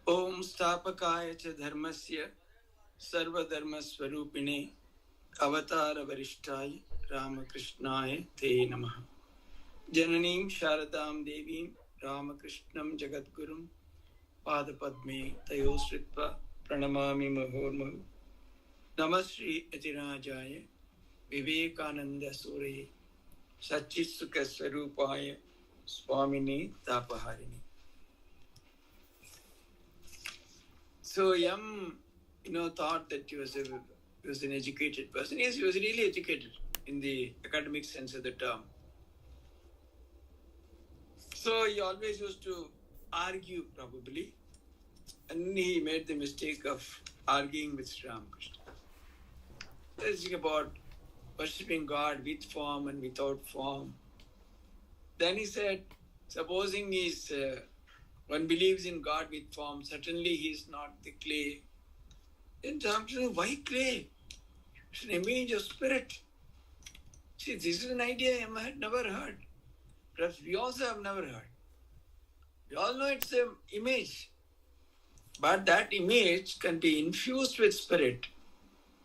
Om Stapakaya cha dharmasya sarvadharma swarupine avatara varishthaya Ramakrishnaya te namaha. Jananim Sharadam Devim Ramakrishnam Jagadgurum Padapadme Tayosritva Pranamami Mahormahu. Namasri Atirajaya Vivekananda Sure Satchitsukha Swarupaya Swamini Tapaharini. So Yam, thought that he was an educated person. Yes, he was really educated in the academic sense of the term. So he always used to argue, probably, and he made the mistake of arguing with Sri Ramakrishna. It's about worshipping God with form and without form. Then he said, supposing one believes in God with form, certainly he is not the clay. Then Ramakrishna, why clay? It's an image of spirit. See, this is an idea I had never heard. Perhaps we also have never heard. We all know it's an image. But that image can be infused with spirit.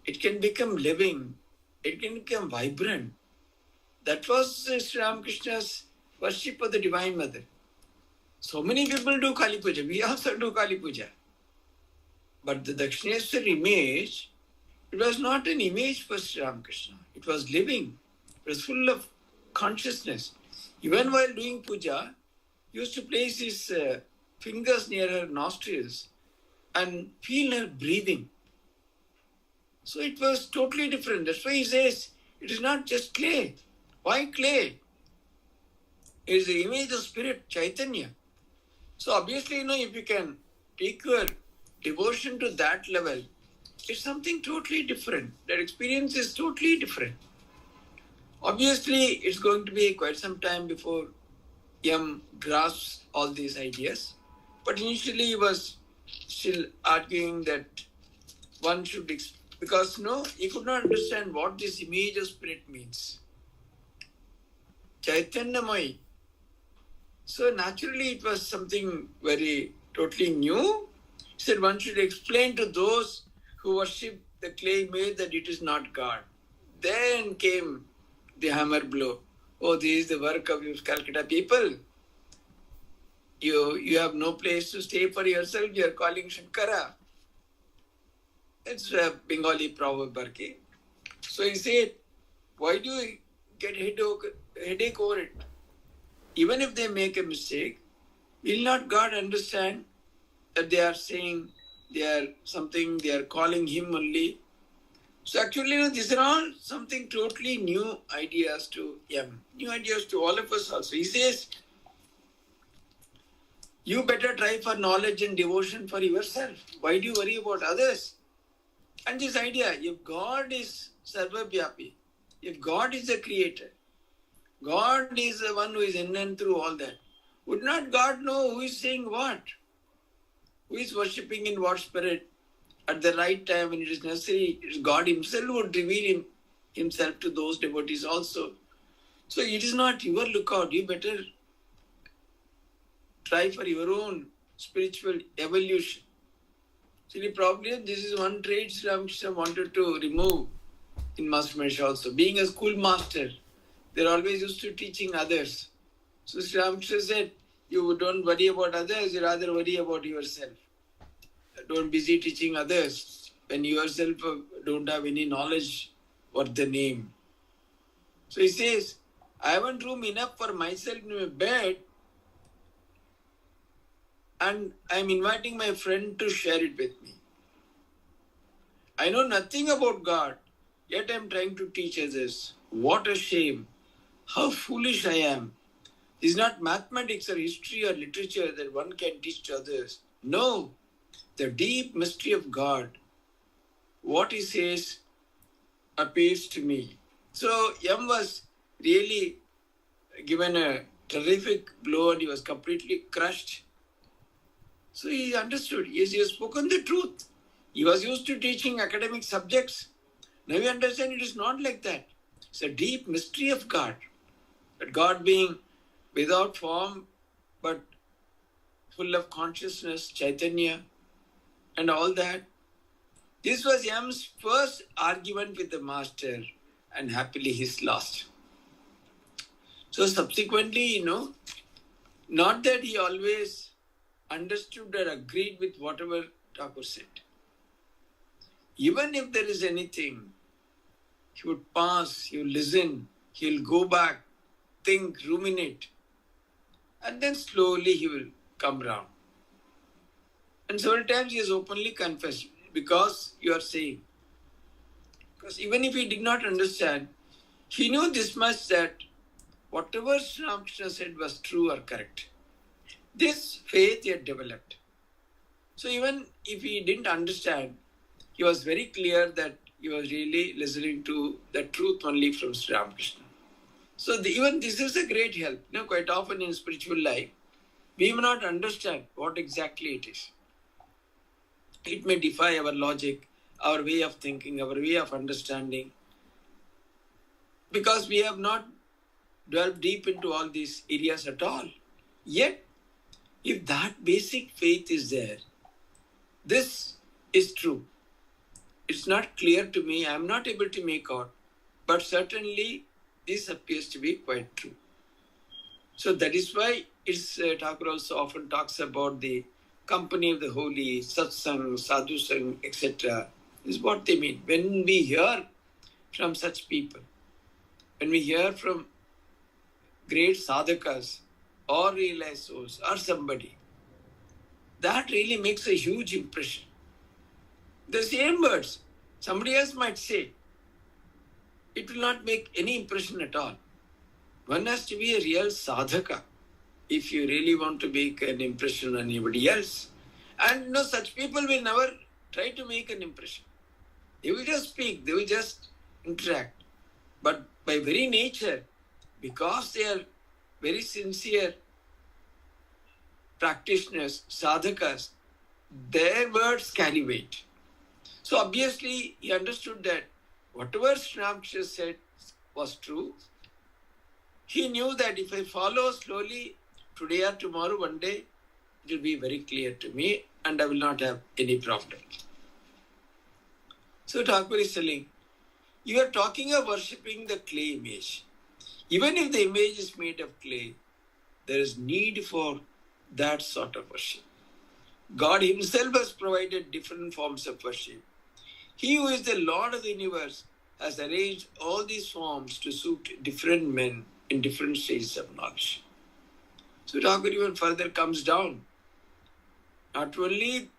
It can become living. It can become vibrant. That was Sri Ramakrishna's worship of the Divine Mother. So many people do Kali Puja. We also do Kali Puja. But the Dakshineshwar image, it was not an image for Sri Ramakrishna. It was living. It was full of consciousness. Even while doing puja, he used to place his fingers near her nostrils and feel her breathing. So it was totally different. That's why he says, it is not just clay. Why clay? It is the image of spirit, Chaitanya. So obviously, if you can take your devotion to that level, it's something totally different. That experience is totally different. Obviously, it's going to be quite some time before Yam grasps all these ideas. But initially, he was still arguing that one should, because he could not understand what this image of spirit means. Chaitanyamai. So naturally, it was something very totally new. He said one should explain to those who worship the clay image that it is not God. Then came the hammer blow. Oh, this is the work of you Calcutta people. You have no place to stay for yourself. You are calling Shankara. It's a Bengali proverb, Barki. So he said, why do you get headache over it? Even if they make a mistake, will not God understand that they are saying they are calling him only? So actually, these are all something totally new ideas to Yam, new ideas to all of us also. He says, you better try for knowledge and devotion for yourself. Why do you worry about others? And this idea, if God is Sarvabhyapi, if God is the creator, God is the one who is in and through all that, would not God know who is saying what? Who is worshipping in what spirit? At the right time when it is necessary, God himself would reveal himself to those devotees also. So it is not your lookout. You better try for your own spiritual evolution. So probably this is one trait Sri Ramakrishna wanted to remove in Master Mahesh also. Being a schoolmaster, they're always used to teaching others. So Sri Ramakrishna said, you don't worry about others, you rather worry about yourself. Don't busy teaching others when yourself don't have any knowledge worth the name. So he says, I haven't room enough for myself in my bed, and I'm inviting my friend to share it with me. I know nothing about God, yet I'm trying to teach others. What a shame. How foolish I am. It's not mathematics or history or literature that one can teach to others. No. The deep mystery of God, what he says appeals to me. So Yam was really given a terrific blow and he was completely crushed. So he understood. Yes, he has spoken the truth. He was used to teaching academic subjects. Now we understand it is not like that. It's a deep mystery of God. That God being without form but full of consciousness, Chaitanya, and all that. This was Yam's first argument with the master, and happily he's lost. So subsequently, not that he always understood or agreed with whatever Thakur said. Even if there is anything, he would pass, he will listen, he will go back, think, ruminate, and then slowly he will come round. And several times he has openly confessed, because you are saying. Because even if he did not understand, he knew this much, that whatever Sri Ramakrishna said was true or correct. This faith he had developed. So even if he didn't understand, he was very clear that he was really listening to the truth only from Sri Ramakrishna. So even this is a great help. Quite often in spiritual life, we may not understand what exactly it is. It may defy our logic, our way of thinking, our way of understanding, because we have not delved deep into all these areas at all. Yet, if that basic faith is there, this is true. It's not clear to me, I am not able to make out, but certainly this appears to be quite true. So that is why Thakur also often talks about the company of the holy, satsang, sadhusang, etc. This is what they mean. When we hear from such people, when we hear from great sadhakas or realized souls or somebody, that really makes a huge impression. The same words somebody else might say, it will not make any impression at all. One has to be a real sadhaka if you really want to make an impression on anybody else. And such people will never try to make an impression. They will just speak, they will just interact. But by very nature, because they are very sincere practitioners, sadhakas, their words carry weight. So obviously he understood that whatever Sri Ramakrishna said was true. He knew that if I follow slowly, today or tomorrow, one day, it will be very clear to me and I will not have any problem. So Thakur is telling, you are talking of worshipping the clay image. Even if the image is made of clay, there is need for that sort of worship. God himself has provided different forms of worship. He who is the Lord of the universe has arranged all these forms to suit different men in different stages of knowledge. So Thakur even further comes down. Not only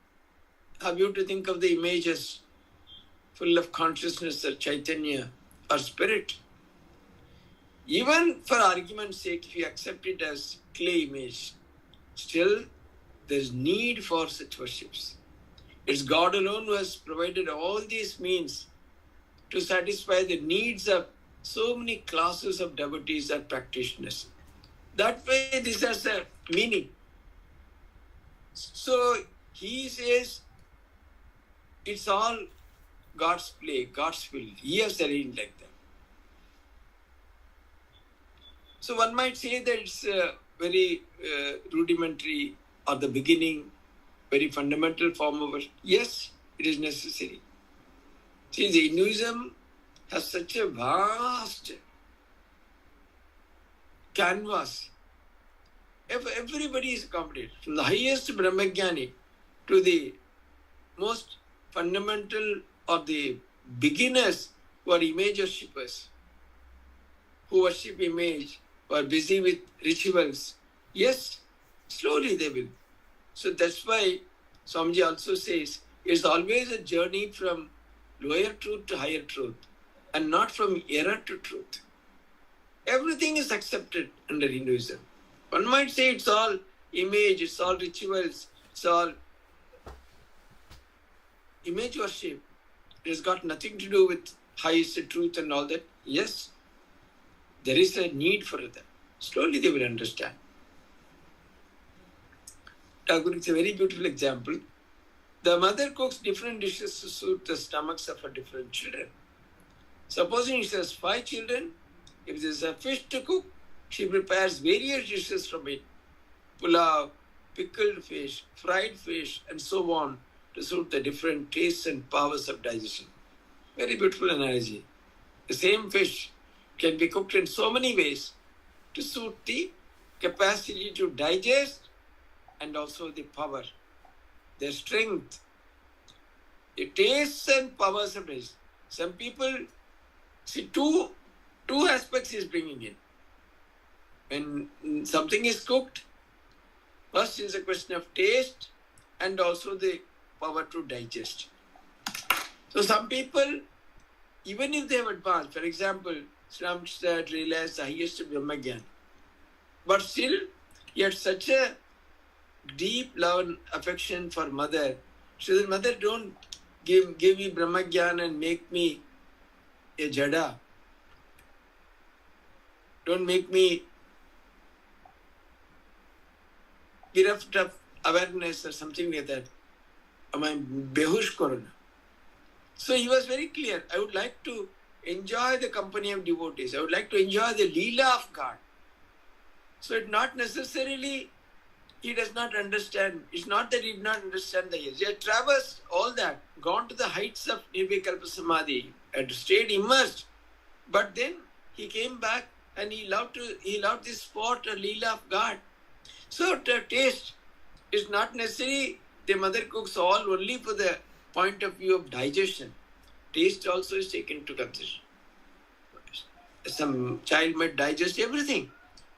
have you to think of the images full of consciousness or Chaitanya or spirit. Even for argument's sake, if you accept it as clay image, still there is need for such worships. It's God alone who has provided all these means to satisfy the needs of so many classes of devotees and practitioners. That way this has a meaning. So he says it's all God's play, God's will. He has arranged like that. So one might say that it's a very rudimentary or the beginning, very fundamental form of worship. Yes, it is necessary. See, the Hinduism has such a vast canvas. If everybody is accommodated, from the highest Brahmagyani to the most fundamental or the beginners who are image worshippers, who worship image, who are busy with rituals, yes, slowly they will. So that's why Swamiji also says it's always a journey from lower truth to higher truth and not from error to truth. Everything is accepted under Hinduism. One might say it's all image, it's all rituals, it's all image worship. It has got nothing to do with highest truth and all that. Yes, there is a need for that. Slowly they will understand. Thakur is a very beautiful example. The mother cooks different dishes to suit the stomachs of her different children. Supposing she has 5 children, if there is a fish to cook, she prepares various dishes from it. Pulao, pickled fish, fried fish, and so on, to suit the different tastes and powers of digestion. Very beautiful analogy. The same fish can be cooked in so many ways to suit the capacity to digest and also the power, the strength, the tastes and powers of digestion. Some people see two aspects is bringing in. When something is cooked, first is a question of taste and also the power to digest. So some people, even if they have advanced, for example, Sri Ramakrishna had realized the highest Brahmagyan, but still he had such a deep love and affection for mother. So the mother, don't give me Brahmagyan and make me a jada. Don't make me bereft of awareness or something like that. Am I behush korona? So he was very clear. I would like to enjoy the company of devotees. I would like to enjoy the Leela of God. So it's not necessarily he does not understand. It's not that he did not understand the years. He had traversed all that, gone to the heights of Nirvikalpa Samadhi, had stayed immersed. But then he came back and he loved this sport or Leela of God. So the taste is not necessarily the mother cooks all only for the point of view of digestion. Taste also is taken into consideration. Some child might digest everything,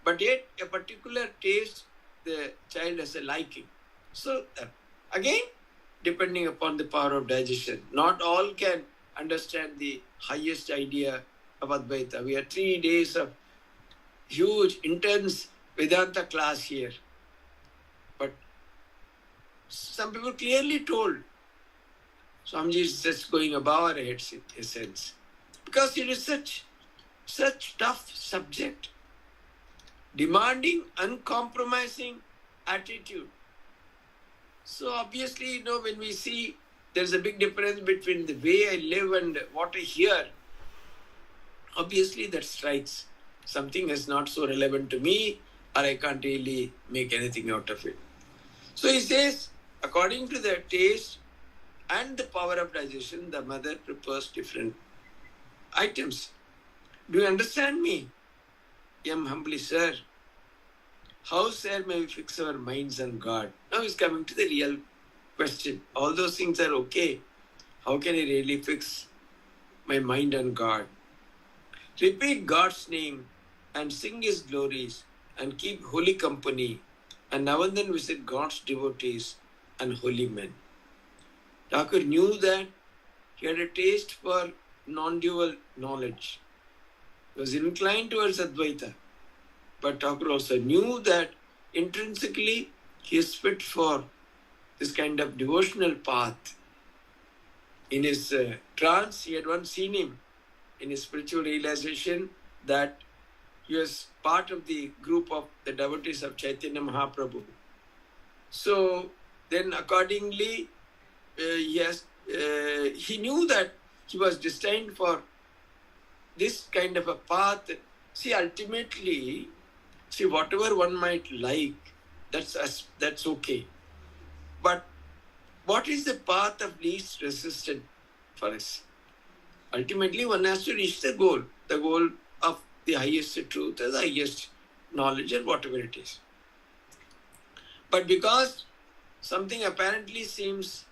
but yet a particular taste the child has a liking. So again, depending upon the power of digestion, not all can understand the highest idea of Advaita. We had 3 days of huge, intense Vedanta class here. But some people clearly told, Swamiji is just going above our heads in a sense. Because it is such tough subject, demanding, uncompromising attitude. So obviously, when we see there's a big difference between the way I live and what I hear, obviously that strikes. Something is not so relevant to me, or I can't really make anything out of it. So he says, according to the taste and the power of digestion, the mother prepares different items. Do you understand me? Yam humbly, sir. How, sir, may we fix our minds on God? Now he's coming to the real question. All those things are okay. How can I really fix my mind on God? Repeat God's name and sing His glories and keep holy company, and now and then visit God's devotees and holy men. Thakur knew that he had a taste for non-dual knowledge. He was inclined towards Advaita. But Thakur also knew that intrinsically he is fit for this kind of devotional path. In his trance, he had once seen him in his spiritual realization that he was part of the group of the devotees of Chaitanya Mahaprabhu. So then accordingly, he knew that he was destined for this kind of a path. See, ultimately, whatever one might like, that's okay. But what is the path of least resistance for us? Ultimately, one has to reach the goal of the highest truth or the highest knowledge or whatever it is. But because something apparently seems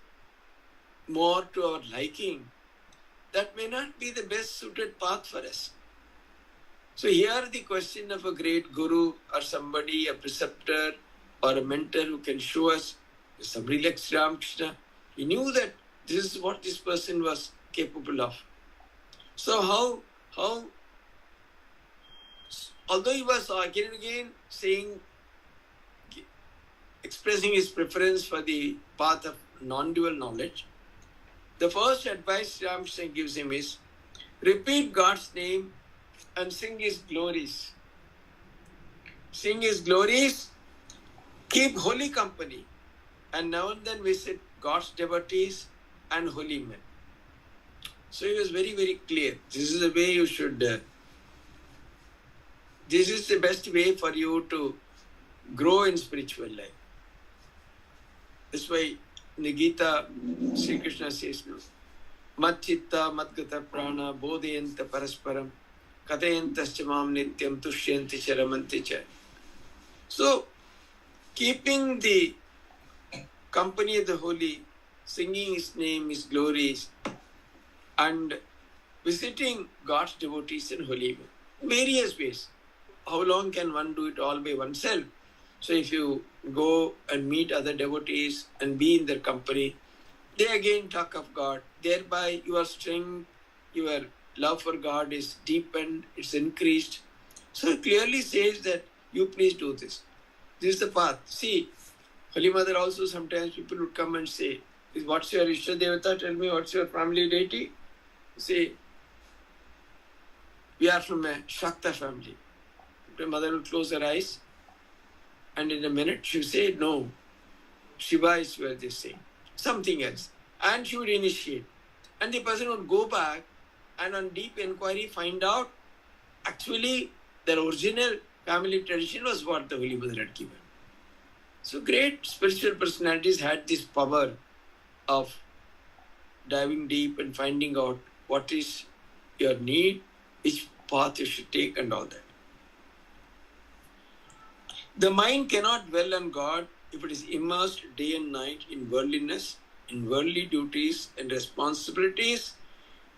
more to our liking, that may not be the best suited path for us. So here the question of a great guru or somebody, a preceptor or a mentor who can show us, somebody like Sri Ramakrishna, he knew that this is what this person was capable of. So how although he was again and again saying, expressing his preference for the path of non-dual knowledge, the first advice Sri Ramakrishna gives him is, repeat God's name and sing His glories. Sing His glories, keep holy company, and now and then visit God's devotees and holy men. So he was very, very clear. This is the way you should, this is the best way for you to grow in spiritual life. That's why In the Gita, Sri Krishna says, no, Mat chitta mat gata prana bodhayanta parasparam katayantascha mam nityam tushyanti charamanti cha. So, keeping the company of the holy, singing his name, his glories, and visiting God's devotees in holy various ways. How long can one do it all by oneself? So if you go and meet other devotees and be in their company, they again talk of God. Thereby your strength, your love for God is deepened, it's increased. So it clearly says that you please do this. This is the path. See, Holy Mother also sometimes people would come and say, what's your Ishta Devata? Tell me what's your family deity? Say, we are from a Shakta family. The mother will close her eyes and in a minute she will say, no, Shiva is where they say. Something else. And she would initiate. And the person would go back and on deep inquiry find out actually their original family tradition was what the Holy Mother had given. So great spiritual personalities had this power of diving deep and finding out what is your need, which path you should take and all that. The mind cannot dwell on God if it is immersed day and night in worldliness, in worldly duties and responsibilities.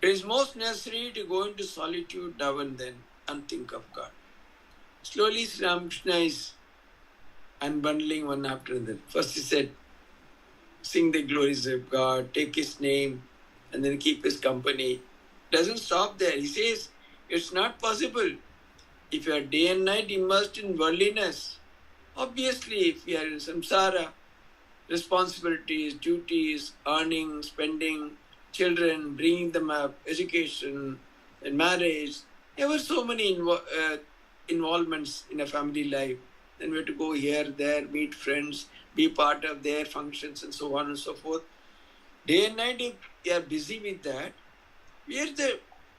It is most necessary to go into solitude now and then and think of God. Slowly Sri Ramakrishna is unbundling one after another. First he said, sing the glories of God, take his name, and then keep his company. Doesn't stop there. He says, it's not possible. If you are day and night immersed in worldliness, obviously if you are in samsara, responsibilities, duties, earning, spending, children, bringing them up, education, and marriage, there were so many involvements in a family life. Then we have to go here, there, meet friends, be part of their functions and so on and so forth. Day and night, if you are busy with that,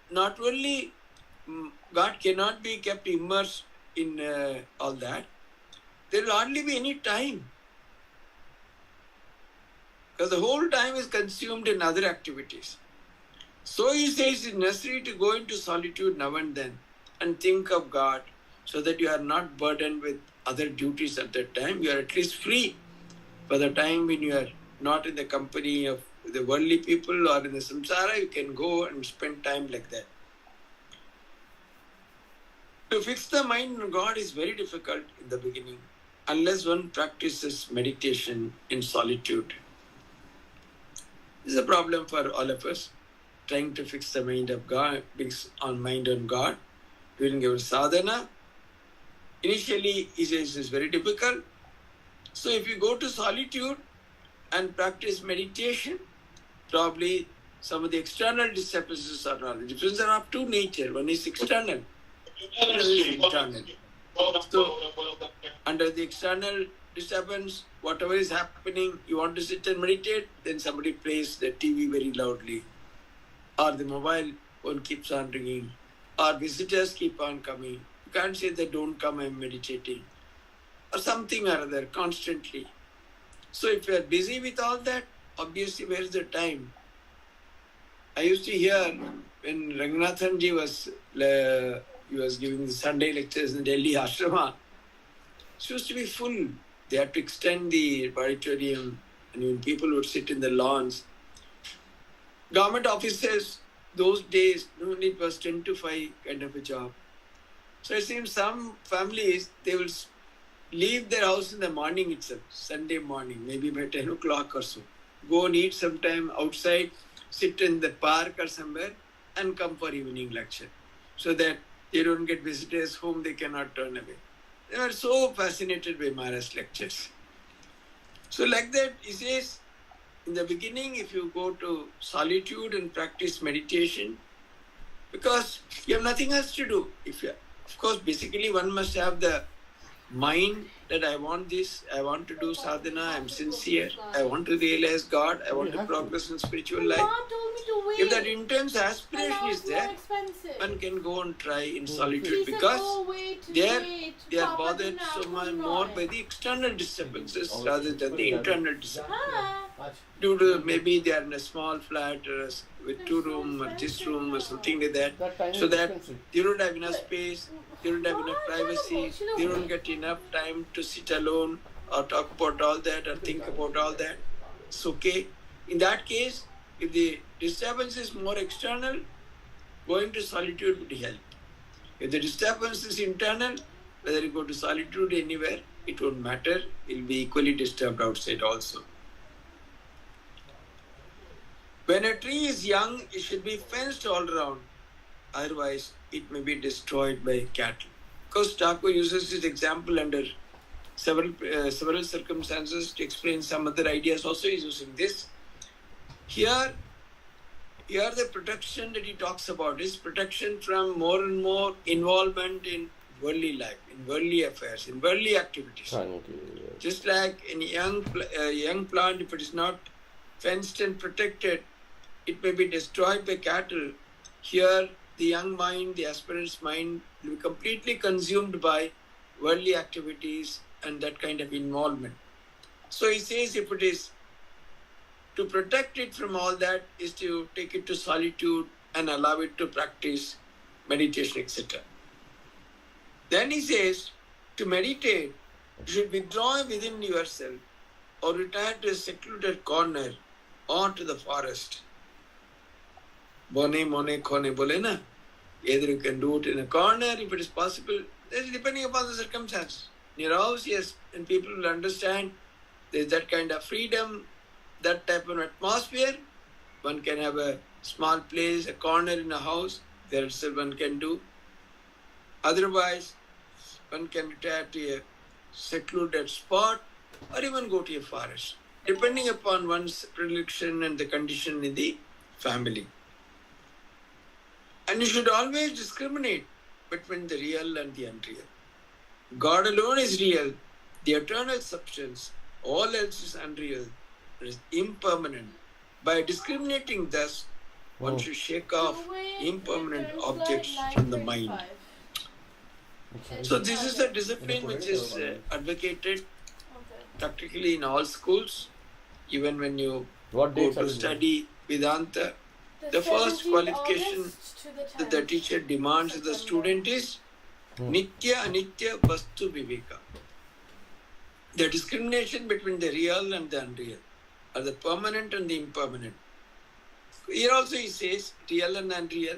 not only God cannot be kept immersed in all that, there will hardly be any time. Because the whole time is consumed in other activities. So he says it's necessary to go into solitude now and then and think of God so that you are not burdened with other duties at that time. You are at least free for the time when you are not in the company of the worldly people or in the samsara. You can go and spend time like that. To fix the mind on God is very difficult in the beginning unless one practices meditation in solitude. This is a problem for all of us, trying to fix the mind of God, fix on mind on God during our sadhana. Initially, he says it's very difficult. So if you go to solitude and practice meditation, probably some of the external disturbances are not. The differences are of two nature. One is external, another is internal. So under the external disturbance, whatever is happening, you want to sit and meditate, then somebody plays the TV very loudly, or the mobile phone keeps on ringing, or visitors keep on coming. You can't say they don't come, I'm meditating, or something or other constantly. So if you are busy with all that, obviously where is the time? I used to hear when Ranganathanji was giving the Sunday lectures in Delhi Ashrama, it used to be full. They had to extend the auditorium, and when people would sit in the lawns. Government offices, those days, it was 10 to 5 kind of a job. So it seems some families, they will leave their house in the morning itself, Sunday morning, maybe by 10 o'clock or so. Go and eat sometime outside, sit in the park or somewhere, and come for evening lecture. So that they don't get visitors whom they cannot turn away. They were so fascinated by Maharaj's lectures. So like that, he says, in the beginning, if you go to solitude and practice meditation, because you have nothing else to do. Of course, basically one must have the mind that I want this, I want to do sadhana, I'm sincere, I want to realize God, I want to progress in spiritual life. If that intense aspiration is there, one can go and try in solitude because they are bothered so much more by the external disturbances rather than the internal disturbances. due to maybe they are in a small flat or with 2 room or this room or something like that, so that they don't have enough space, they don't have enough privacy, they don't get enough time to sit alone or talk about all that or think about all that. It's okay. In that case, if the disturbance is more external, going to solitude would help. If the disturbance is internal, whether you go to solitude anywhere, it won't matter. It will be equally disturbed outside also. When a tree is young, it should be fenced all around. Otherwise, it may be destroyed by cattle. Because Thakur uses this example under several circumstances to explain some other ideas. Also, he is using this. Here the protection that he talks about is protection from more and more involvement in worldly life, in worldly affairs, in worldly activities. Just like in a young plant, if it is not fenced and protected, it may be destroyed by cattle. Here, the young mind, the aspirant's mind, will be completely consumed by worldly activities and that kind of involvement. So he says if it is to protect it from all that is to take it to solitude and allow it to practice meditation, etc. Then he says to meditate, you should withdraw within yourself or retire to a secluded corner or to the forest. Bone, mone, kone, bole na. Either you can do it in a corner if it is possible. That's depending upon the circumstance. Near house, yes, and people will understand there's that kind of freedom, that type of atmosphere. One can have a small place, a corner in a house. There itself one can do. Otherwise, one can retire to a secluded spot or even go to a forest, depending upon one's predilection and the condition in the family. And you should always discriminate between the real and the unreal. God alone is real, the eternal substance. All else is unreal, it is impermanent. By discriminating thus, one should shake off impermanent objects from the mind. So this is a discipline which is advocated practically in all schools. Even when you go to study Vedanta, the first qualification that the teacher demands of the student is Nitya Anitya Vastu Viveka. The discrimination between the real and the unreal, or the permanent and the impermanent. Here also he says real and unreal.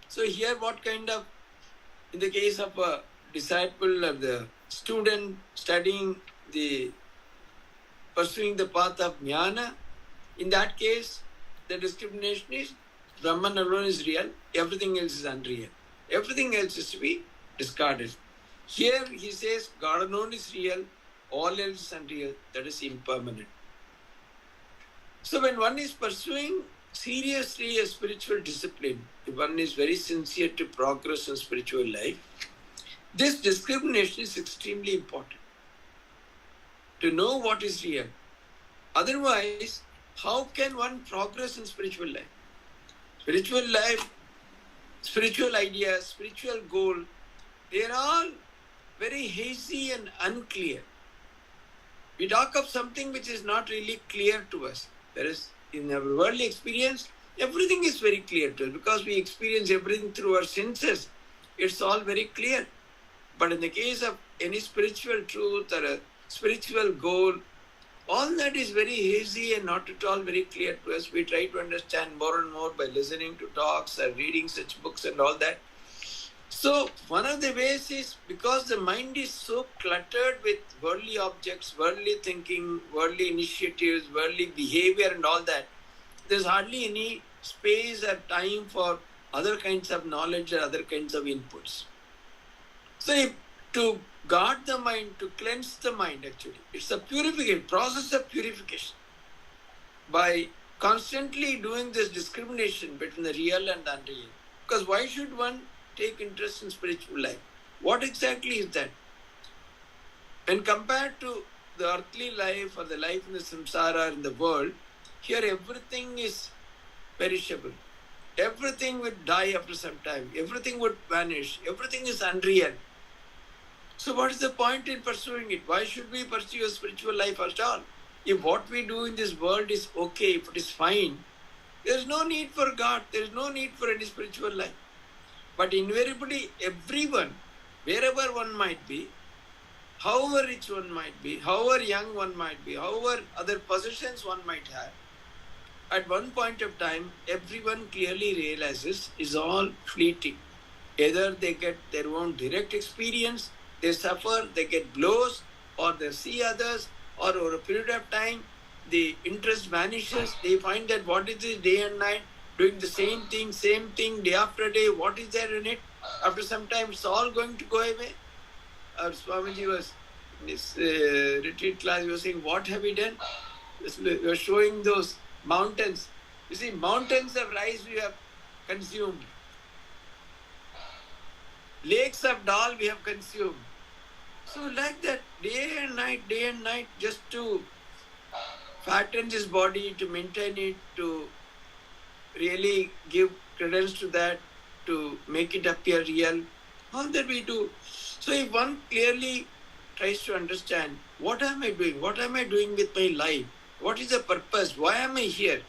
So here what kind of, in the case of a disciple or the student studying pursuing the path of jnana, in that case the discrimination is Brahman alone is real, everything else is unreal. Everything else is to be discarded. Here he says God alone is real, all else is unreal, that is impermanent. So when one is pursuing seriously a spiritual discipline, if one is very sincere to progress in spiritual life, this discrimination is extremely important. To know what is real. Otherwise, how can one progress in spiritual life? Spiritual life, spiritual ideas, spiritual goal, they are all very hazy and unclear. We talk of something which is not really clear to us. Whereas in our worldly experience, everything is very clear to us because we experience everything through our senses. It's all very clear. But in the case of any spiritual truth or a spiritual goal, all that is very hazy and not at all very clear to us. We try to understand more and more by listening to talks or reading such books and all that. So one of the ways is because the mind is so cluttered with worldly objects, worldly thinking, worldly initiatives, worldly behavior and all that, there's hardly any space or time for other kinds of knowledge or other kinds of inputs. So to guard the mind, to cleanse the mind actually, it's a purification, process of purification. By constantly doing this discrimination between the real and the unreal. Because why should one take interest in spiritual life? What exactly is that? When compared to the earthly life or the life in the samsara in the world, here everything is perishable. Everything would die after some time. Everything would vanish. Everything is unreal. So what is the point in pursuing it? Why should we pursue a spiritual life at all? If what we do in this world is okay, if it is fine, there is no need for God, there is no need for any spiritual life. But invariably, everyone, wherever one might be, however rich one might be, however young one might be, however other possessions one might have, at one point of time, everyone clearly realizes is all fleeting. Either they get their own direct experience, they suffer, they get blows, or they see others, or over a period of time, the interest vanishes. They find that what is this day and night, doing the same thing, day after day, what is there in it? After some time, it's all going to go away. Our Swamiji was in his retreat class, he was saying, what have we done? We were showing those mountains. You see, mountains of rice we have consumed. Lakes of dal we have consumed. So like that, day and night, just to fatten this body, to maintain it, to really give credence to that, to make it appear real, all that we do. So if one clearly tries to understand, what am I doing? What am I doing with my life? What is the purpose? Why am I here?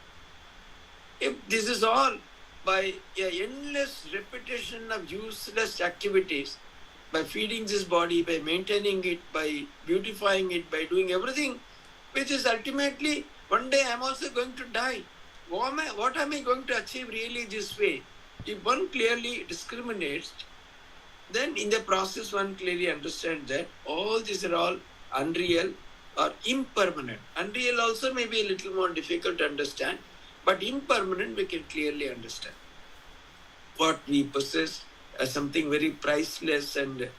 If this is all by an endless repetition of useless activities, by feeding this body, by maintaining it, by beautifying it, by doing everything, which is ultimately, one day I am also going to die. What am I going to achieve really this way? If one clearly discriminates, then in the process one clearly understands that all these are all unreal or impermanent. Unreal also may be a little more difficult to understand, but impermanent we can clearly understand. What we possess as something very priceless and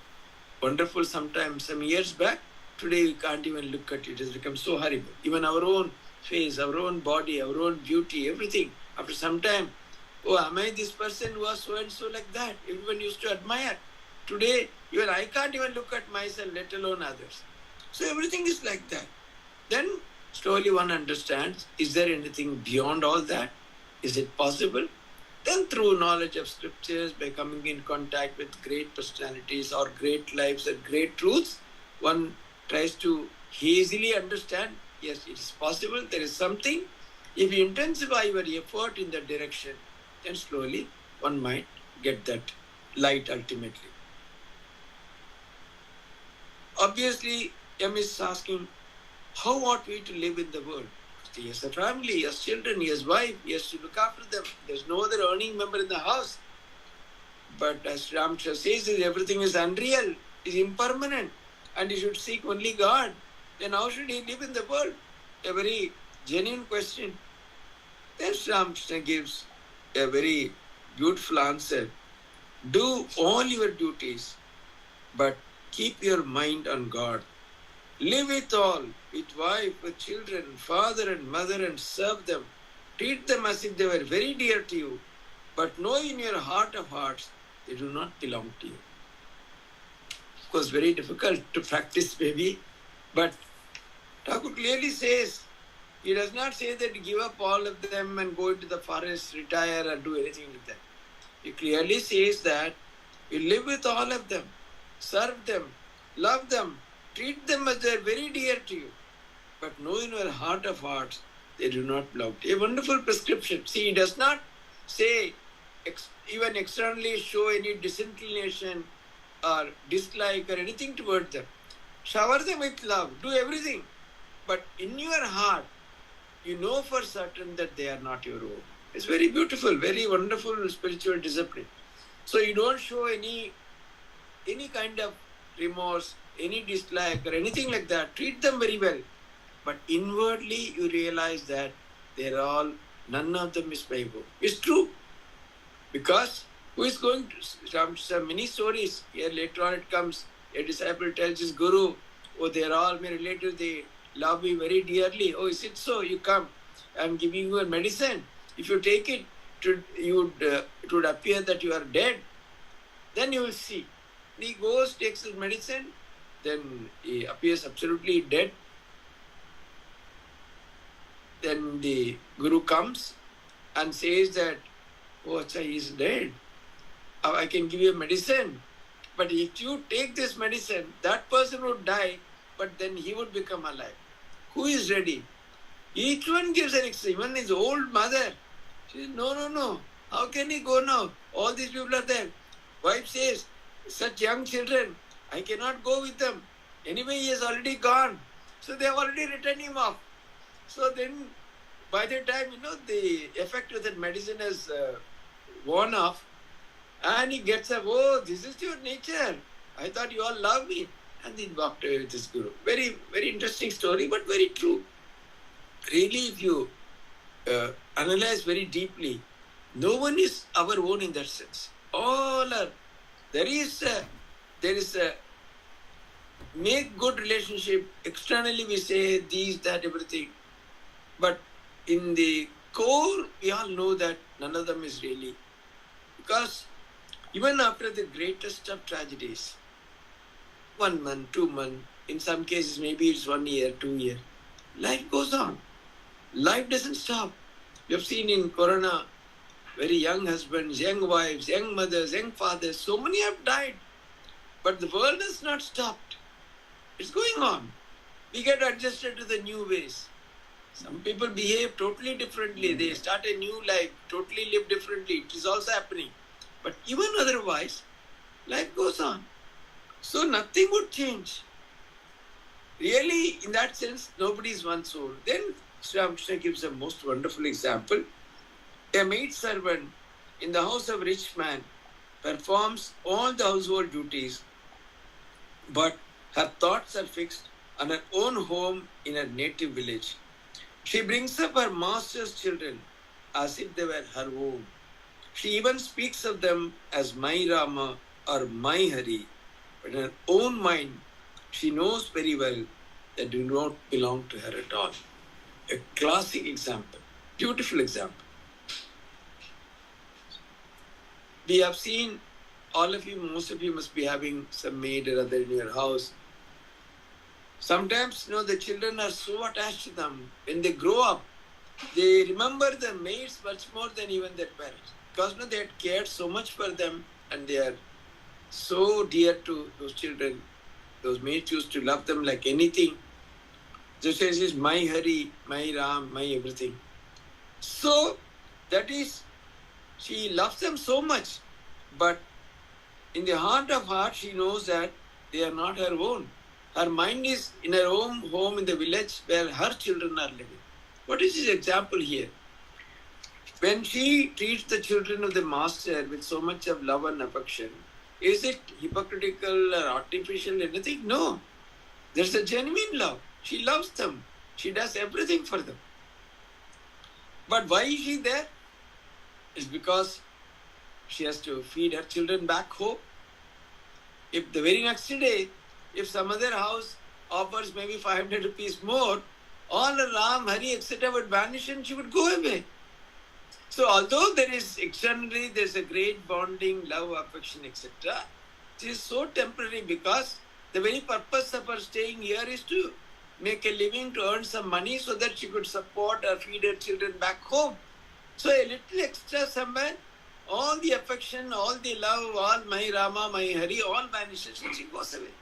wonderful sometimes, some years back, today we can't even look at it. It has become so horrible. Even our own face, our own body, our own beauty, everything. After some time, oh, am I this person who was so and so like that? Everyone used to admire. Today, even I can't even look at myself, let alone others. So everything is like that. Then slowly one understands, is there anything beyond all that? Is it possible? Then through knowledge of scriptures, by coming in contact with great personalities or great lives and great truths, one tries to easily understand, yes, it is possible, there is something. If you intensify your effort in that direction, then slowly one might get that light ultimately. Obviously, M is asking, how ought we to live in the world? He has a family, he has children, he has wife, he has to look after them. There's no other earning member in the house. But as Ramcha says, everything is unreal, is impermanent, and he should seek only God. Then how should he live in the world? A very genuine question. Then Ramcha gives a very beautiful answer. Do all your duties, but keep your mind on God. Live with all, with wife, with children, father and mother, and serve them. Treat them as if they were very dear to you, but know in your heart of hearts, they do not belong to you. Of course, very difficult to practice maybe, but Thakur clearly says, he does not say that give up all of them and go into the forest, retire or do anything like that. He clearly says that you live with all of them, serve them, love them, treat them as they are very dear to you, but know in your heart of hearts, they do not belong to you. A wonderful prescription. See, he does not say, even externally show any disinclination or dislike or anything toward them. Shower them with love, do everything. But in your heart, you know for certain that they are not your own. It's very beautiful, very wonderful spiritual discipline. So you don't show any kind of remorse, any dislike or anything like that. Treat them very well. But inwardly you realize that they're all, none of them is my own. It's true. Because who is going to, some many stories, here later on it comes, a disciple tells his guru, oh, they're all my relatives, they love me very dearly. Oh, is it so? You come, I'm giving you a medicine. If you take it, it would appear that you are dead. Then you will see. He goes, takes his medicine, then he appears absolutely dead. Then the guru comes and says that, oh, Acha, he is dead. I can give you a medicine. But if you take this medicine, that person would die, but then he would become alive. Who is ready? Each one gives an extra. Even his old mother. She says, no, no, no. How can he go now? All these people are there. Wife says, such young children, I cannot go with them. Anyway, he has already gone. So they have already written him off. So then, by the time, the effect of that medicine has worn off, and he gets up, oh, this is your nature. I thought you all love me. And then walked away with his guru. Very, very interesting story, but very true. Really, if you analyze very deeply, no one is our own in that sense. All are. There is a make good relationship. Externally we say these, that, everything. But in the core, we all know that none of them is really. Because even after the greatest of tragedies, 1 month, 2 months, in some cases maybe it's 1 year, 2 years, life goes on. Life doesn't stop. We have seen in Corona, very young husbands, young wives, young mothers, young fathers, so many have died. But the world has not stopped. It's going on. We get adjusted to the new ways. Some people behave totally differently. They start a new life, totally live differently. It is also happening. But even otherwise, life goes on. So nothing would change. Really, in that sense, nobody is one soul. Then Sri Ramakrishna gives a most wonderful example. A maid servant in the house of a rich man performs all the household duties, but her thoughts are fixed on her own home in her native village. She brings up her master's children as if they were her own. She even speaks of them as my Rama or my Hari, but in her own mind, she knows very well that do not belong to her at all. A classic example, beautiful example. We have seen, all of you, most of you must be having some maid or other in your house. Sometimes, the children are so attached to them. When they grow up, they remember the maids much more than even their parents. Because they had cared so much for them and they are so dear to those children. Those maids used to love them like anything. Just as is my Hari, my Ram, my everything. So, that is, she loves them so much. But in the heart of heart, she knows that they are not her own. Her mind is in her own home in the village where her children are living. What is his example here? When she treats the children of the master with so much of love and affection, is it hypocritical or artificial, anything? No. There's a genuine love. She loves them. She does everything for them. But why is she there? It's because she has to feed her children back home. If the very next day, if some other house offers maybe 500 rupees more, all the Ram, Hari, etc. would vanish and she would go away. So although there is externally, there's a great bonding, love, affection, etc., it is so temporary because the very purpose of her staying here is to make a living, to earn some money so that she could support or feed her children back home. So a little extra somewhere, all the affection, all the love, all my Rama, my Hari, all vanishes and she goes away.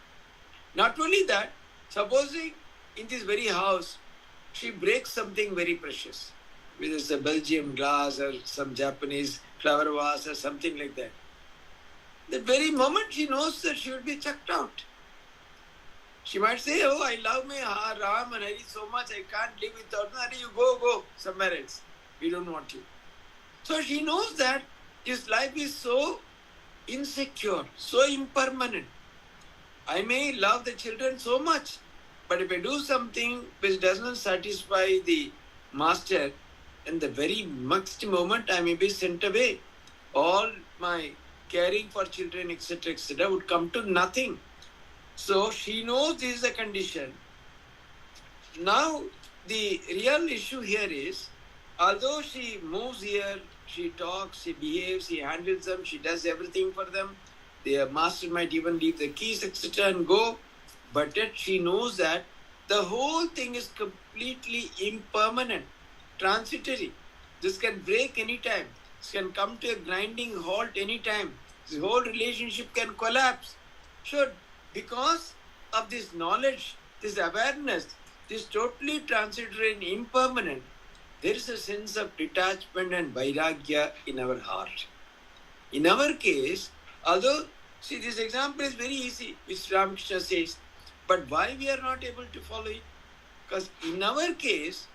Not only that, supposing in this very house, she breaks something very precious, whether it's a Belgian glass or some Japanese flower vase or something like that. The very moment she knows that she will be chucked out. She might say, oh, I love my Ram and Hari so much, I can't live without Hari. You go somewhere else. We don't want you. So she knows that this life is so insecure, so impermanent. I may love the children so much, but if I do something which does not satisfy the master, in the very next moment I may be sent away. All my caring for children, etc., would come to nothing. So she knows this is a condition. Now the real issue here is, although she moves here, she talks, she behaves, she handles them, she does everything for them, the master might even leave the keys, etc. and go, but yet she knows that the whole thing is completely impermanent, transitory. This can break anytime. This can come to a grinding halt anytime. This whole relationship can collapse. Sure, because of this knowledge, this awareness, this totally transitory and impermanent, there is a sense of detachment and vairagya in our heart. In our case, although, see, this example is very easy, which Ramakrishna says, but why we are not able to follow it? Because in our case,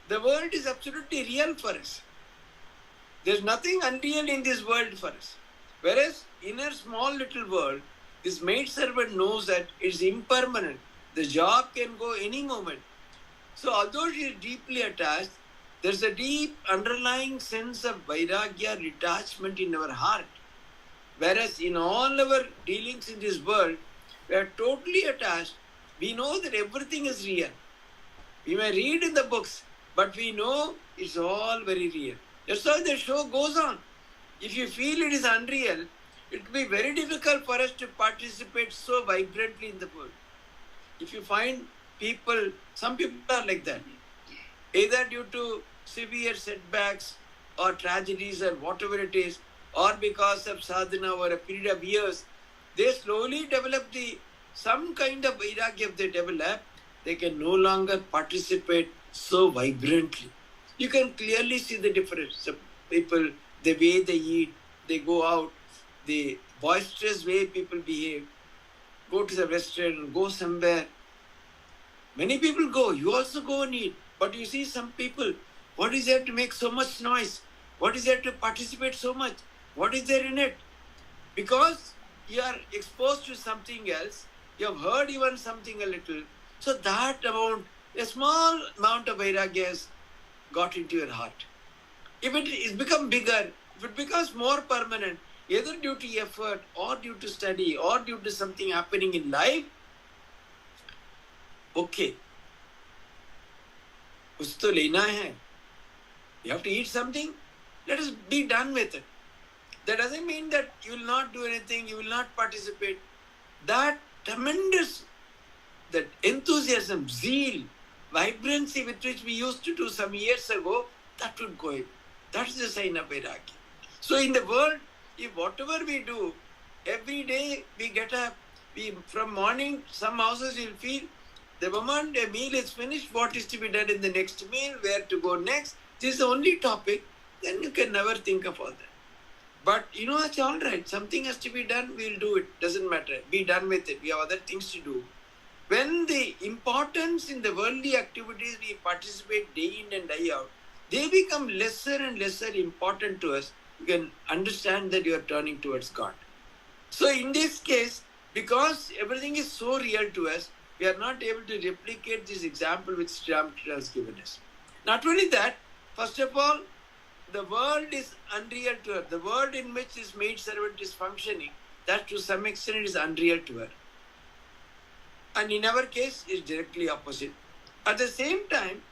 the world is absolutely real for us. There's nothing unreal in this world for us. Whereas in a small little world, this maidservant knows that it's impermanent. The job can go any moment. So although she is deeply attached, there's a deep underlying sense of vairagya, detachment in our heart. Whereas in all our dealings in this world, we are totally attached. We know that everything is real. We may read in the books, but we know it's all very real. That's why the show goes on. If you feel it is unreal, it will be very difficult for us to participate so vibrantly in the world. If you find people, some people are like that, either due to severe setbacks or tragedies or whatever it is, or because of sadhana over a period of years, they slowly develop some kind of vairagya. If they develop, they can no longer participate so vibrantly. You can clearly see the difference. The people, the way they eat, they go out, the boisterous way people behave, go to the restaurant, go somewhere. Many people go, you also go and eat. But you see some people, what is there to make so much noise? What is there to participate so much? What is there in it? Because you are exposed to something else, you have heard even something a little, so that amount, a small amount of vairagya has got into your heart. If it is become bigger, if it becomes more permanent, either due to effort or due to study or due to something happening in life, okay, kuch to lena hai. You have to eat something, let us be done with it. That doesn't mean that you will not do anything, you will not participate. That tremendous, that enthusiasm, zeal, vibrancy with which we used to do some years ago, that would go in. That's the sign of vairagya. So in the world, if whatever we do, every day we get up, from morning, some houses will feel, the moment a meal is finished, what is to be done in the next meal, where to go next, this is the only topic, then you can never think of all that. But it's all right. Something has to be done, we'll do it. Doesn't matter. Be done with it. We have other things to do. When the importance in the worldly activities we participate day in and day out, they become lesser and lesser important to us. You can understand that you are turning towards God. So in this case, because everything is so real to us, we are not able to replicate this example which Sri Ramakrishna has given us. Not only that, first of all, the world is unreal to her. The world in which this maidservant is functioning, that to some extent is unreal to her. And in our case, it's directly opposite. At the same time,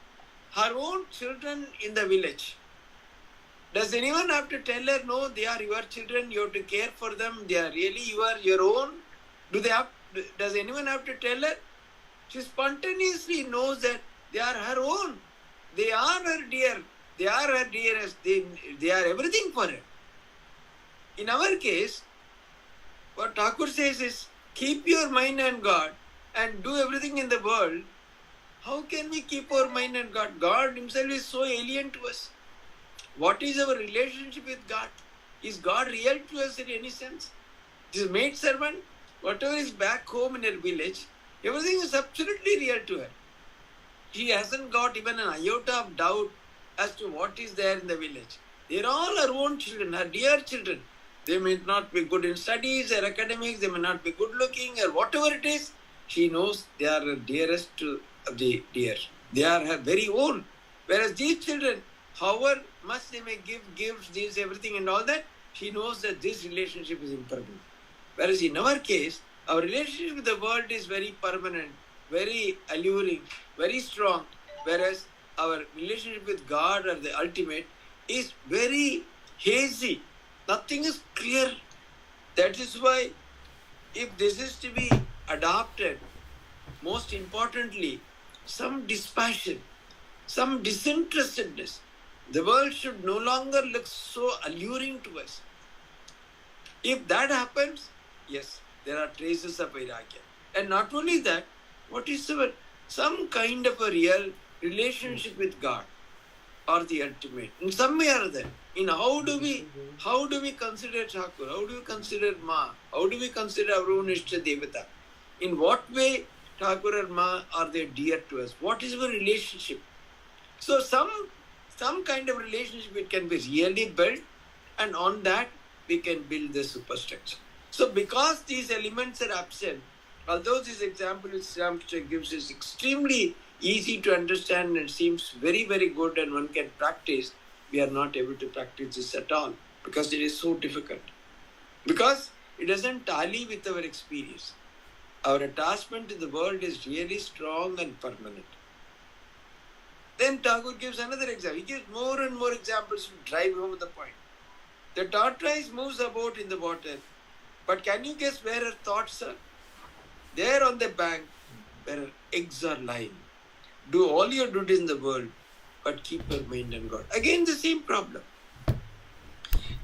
her own children in the village, does anyone have to tell her, no, they are your children, you have to care for them, they are really your own? Does anyone have to tell her? She spontaneously knows that they are her own. They are her dear. They are her dearest. They are everything for her. In our case, what Thakur says is, keep your mind on God and do everything in the world. How can we keep our mind on God? God himself is so alien to us. What is our relationship with God? Is God real to us in any sense? This maidservant, whatever is back home in her village, everything is absolutely real to her. She hasn't got even an iota of doubt as to what is there in the village. They are all her own children, her dear children. They may not be good in studies or academics, they may not be good looking or whatever it is. She knows they are her dearest of the dear. They are her very own. Whereas these children, however much they may give gifts, this, everything and all that, she knows that this relationship is impermanent. Whereas in our case, our relationship with the world is very permanent, very alluring, very strong. Whereas our relationship with God or the ultimate is very hazy. Nothing is clear. That is why if this is to be adopted, most importantly, some dispassion, some disinterestedness. The world should no longer look so alluring to us. If that happens, yes, there are traces of vairagya. And not only that, what is our some kind of a real relationship with God or the ultimate in some way or other. In how do we consider Thakur? How do we consider Ma? How do we consider our own Ishta Devata? In what way Thakur or Ma are they dear to us? What is our relationship? So some kind of relationship it can be really built, and on that we can build the superstructure. So because these elements are absent, although this example which Ramkrishna gives is extremely easy to understand and seems very, very good and one can practice, we are not able to practice this at all because it is so difficult. Because it doesn't tally with our experience. Our attachment to the world is really strong and permanent. Then Tagore gives another example. He gives more and more examples to drive home the point. The tortoise moves about in the water, but can you guess where her thoughts are? There on the bank where her eggs are lying. Do all your duties in the world, but keep your mind on God. Again, the same problem.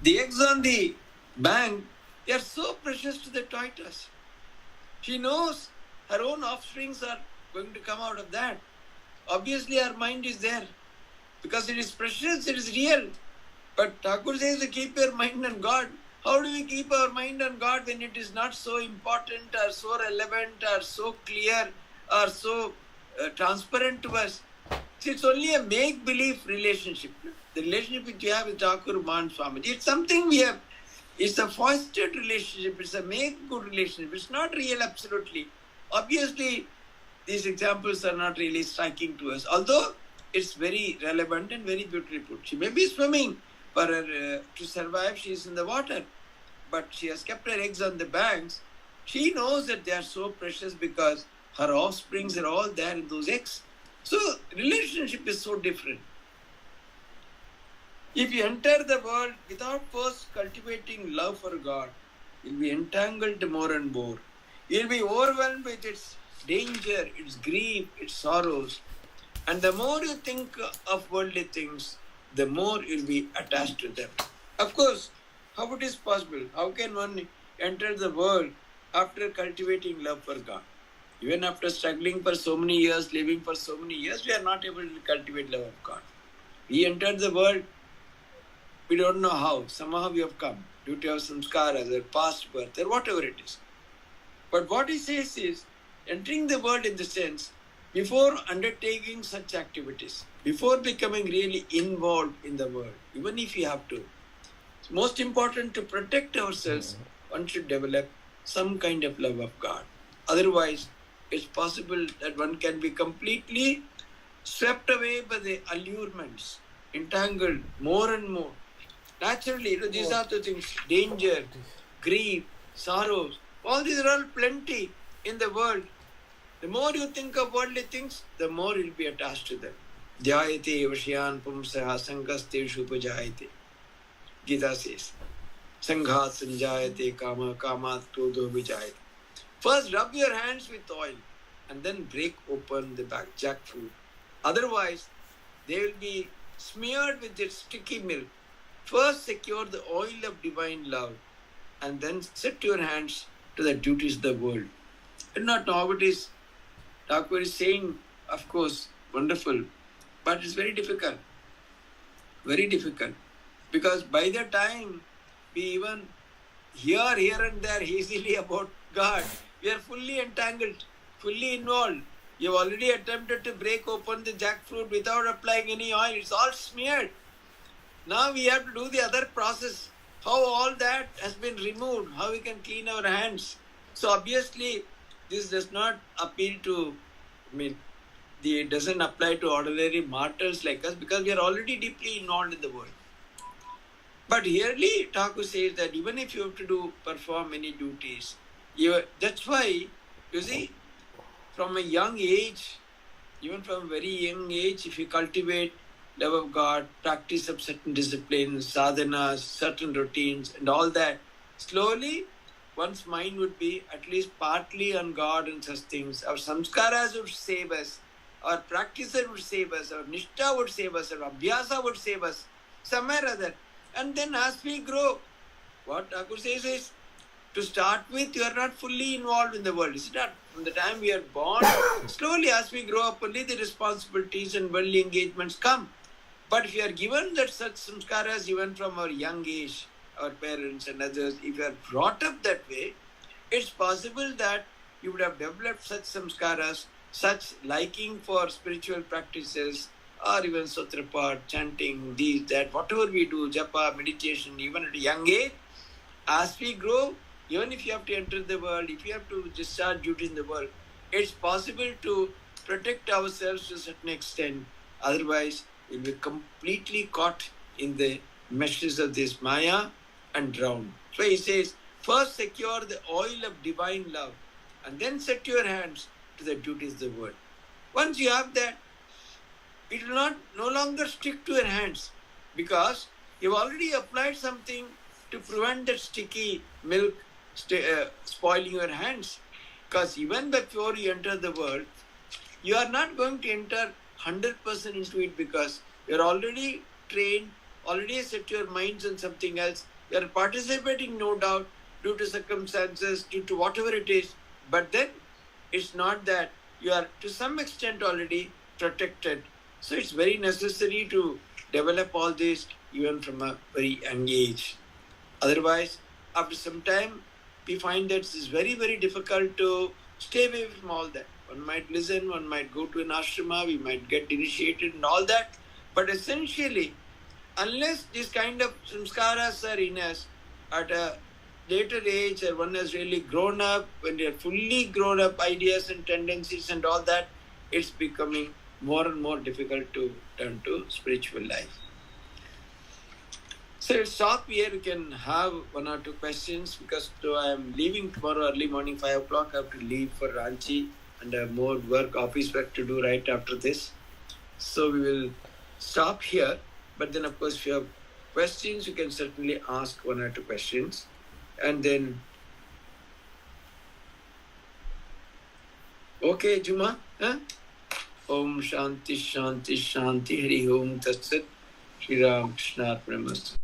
The eggs on the bank, they are so precious to the tortoise. She knows her own offsprings are going to come out of that. Obviously, our mind is there because it is precious, it is real. But Thakur says to keep your mind on God. How do we keep our mind on God when it is not so important or so relevant or so clear or so transparent to us? See, it's only a make-believe relationship. The relationship which you have with Thakur, Man, Swami. It's something we have. It's a fostered relationship. It's a make-good relationship. It's not real absolutely. Obviously, these examples are not really striking to us. Although it's very relevant and very beautifully put. She may be swimming. For her to survive, she is in the water. But she has kept her eggs on the banks. She knows that they are so precious because her offsprings are all there in those eggs. So, relationship is so different. If you enter the world without first cultivating love for God, you'll be entangled more and more. You'll be overwhelmed with its danger, its grief, its sorrows. And the more you think of worldly things, the more you'll be attached to them. Of course, how it is possible? How can one enter the world after cultivating love for God? Even after struggling for so many years, living for so many years, we are not able to cultivate love of God. We entered the world, we don't know how. Somehow we have come due to our samskaras, our past birth, or whatever it is. But what he says is, entering the world in the sense, before undertaking such activities, before becoming really involved in the world, even if you have to, it's most important to protect ourselves, one should develop some kind of love of God. Otherwise, it's possible that one can be completely swept away by the allurements, entangled more and more. Naturally, these are the things, danger, grief, sorrows, all these are all plenty in the world. The more you think of worldly things, the more you'll be attached to them. Dhyayate vasyayan pumsaha sankasteshu upajayate. Gita says, Sanghat sanjayate kama kamat krodho vijayate. First rub your hands with oil and then break open the jackfruit. Otherwise, they will be smeared with its sticky milk. First secure the oil of divine love and then set your hands to the duties of the world. I do not know how it is. Thakur is saying, of course, wonderful, but it's very difficult. Very difficult. Because by the time we even hear here and there easily about God, we are fully entangled, fully involved. You have already attempted to break open the jackfruit without applying any oil. It's all smeared. Now we have to do the other process. How all that has been removed, how we can clean our hands. So obviously, this does not appeal to, it doesn't apply to ordinary mortals like us because we are already deeply involved in the world. But here Thakur says that even if you have to perform any duties, that's why, you see, from a young age, even from a very young age, if you cultivate love of God, practice of certain disciplines, sadhanas, certain routines and all that, slowly one's mind would be at least partly on God and such things. Our samskaras would save us, our practicer would save us, our nishtha would save us, our abhyasa would save us, somewhere or other. And then as we grow, what Thakur says is, To start with, you are not fully involved in the world. It's not from the time we are born. Slowly, as we grow up, only the responsibilities and worldly engagements come. But if you are given that such samskaras even from our young age, our parents and others, if you are brought up that way, it's possible that you would have developed such samskaras, such liking for spiritual practices, or even sutrapat, chanting, these, that, whatever we do, japa, meditation, even at a young age, as we grow, even if you have to enter the world, if you have to discharge duty in the world, it's possible to protect ourselves to a certain extent. Otherwise, we'll be completely caught in the meshes of this maya and drowned. So he says, first secure the oil of divine love and then set your hands to the duties of the world. Once you have that, it will no longer stick to your hands because you've already applied something to prevent that sticky milk spoiling your hands. Because even before you enter the world, you are not going to enter 100% into it because you're already trained, already set your minds on something else. You're participating, no doubt, due to circumstances, due to whatever it is. But then it's not that you are to some extent already protected. So it's very necessary to develop all this even from a very young age. Otherwise, after some time, we find that it's very, very difficult to stay away from all that. One might listen, one might go to an ashrama, we might get initiated and all that. But essentially, unless this kind of samskaras are in us at a later age or one has really grown up, when they are fully grown up ideas and tendencies and all that, it's becoming more and more difficult to turn to spiritual life. So let's stop here. We can have one or two questions because though I am leaving tomorrow early morning 5 o'clock, I have to leave for Ranchi and I have more office work to do right after this. So we will stop here. But then of course if you have questions, you can certainly ask one or two questions. And then, okay, Juma? Huh? Om Shanti Shanti Shanti Hari Om Tat Sat Shri Ram Krishna Arpanamastu.